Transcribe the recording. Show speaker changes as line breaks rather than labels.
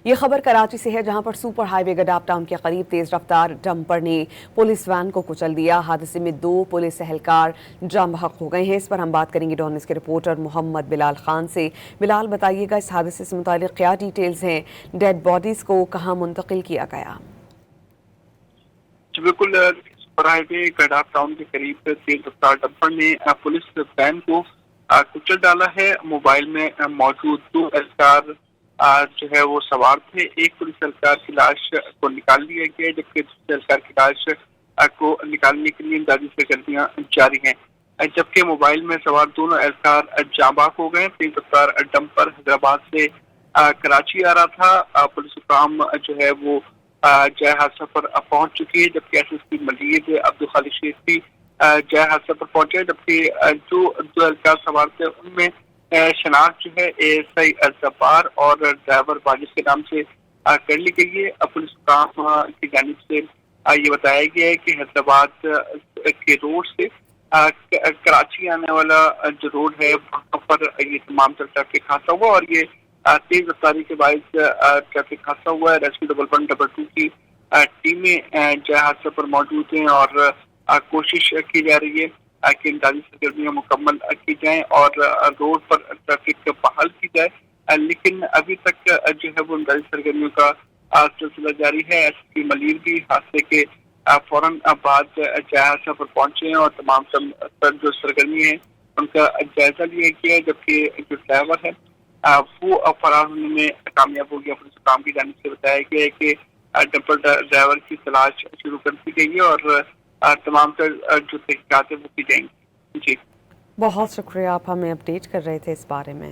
یہ خبر کراچی سے ہے، جہاں پر سپر ہائی وے گڈاپ ٹاؤن کے قریب تیز رفتار ڈمپر نے پولیس وین کو کچل دیا۔ حادثے میں 2 پولیس اہلکار جاں بحق ہو گئے ہیں۔ اس پر ہم بات کریں گے ڈان نیوز کے رپورٹر محمد بلال خان سے۔ بلال، بتائیے گا اس حادثے سے متعلق کیا ڈیٹیلز ہیں؟ ڈیڈ باڈیز کو کہاں منتقل کیا گیا؟
بالکل، سپر ہائی وے گڈاپ ٹاؤن کے قریب تیز رفتار ڈمپر نے پولیس وین کو کچل ڈالا ہے۔ موبائل میں موجود 2 اہلکار جو ہے وہ سوار تھے۔ ایک پولیس اہلکار کی لاش کو نکال لیا گیا، جبکہ دوسرے اہلکار کی لاش کو نکالنے کے لیے امدادی سرگرمیاں جاری ہیں، جبکہ موبائل میں سوار دونوں اہلکار جاں بحق ہو گئے۔ تیز رفتار ڈمپر حیدرآباد سے کراچی آ رہا تھا۔ پولیس حکام جو ہے وہ جائے حادثہ پر پہنچ چکی ہے، جبکہ ایس ایس پی مزید عبدالخالق شیخ بھی جائے حادثہ پر پہنچے، جبکہ جو 2 اہلکار سوار تھے ان میں شناخت جو ہے ASI الظفار اور ڈرائیور واجد کے نام سے کر لی گئی ہے۔ پولیس حکام کی جانب سے یہ بتایا گیا ہے کہ حیدرآباد کے روڈ سے کراچی آنے والا جو روڈ ہے وہاں پر یہ تمام ٹریفک حادثہ ہوا، اور یہ تیز رفتاری کے باعث ٹریفک حادثہ ہوا ہے۔ ریسکیو 112 کی ٹیمیں جائے حادثہ پر موجود ہیں اور کوشش کی جا رہی ہے کہ امدادی سرگرمیاں مکمل کی جائیں اور روڈ پر ٹریفک بحال کی جائے، لیکن ابھی تک جو ہے وہ امدادی سرگرمیوں کا سلسلہ جاری ہے۔ ایس پی ملیر بھی حادثے کے فوراً بعد جائے حادثہ پر پہنچے ہیں اور تمام جو سرگرمی ہیں ان کا جائزہ لیا گیا ہے، جبکہ جو ڈرائیور ہے وہ فرار ہونے میں کامیاب ہو گیا۔ پولیس حکام کی جانب سے بتایا گیا ہے کہ ڈمپر ڈرائیور کی تلاش شروع کر دی گئی ہے اور تمام جو تحقیقات ہیں وہ کی جائیں گی۔ جی
بہت شکریہ، آپ ہمیں اپڈیٹ کر رہے تھے اس بارے میں۔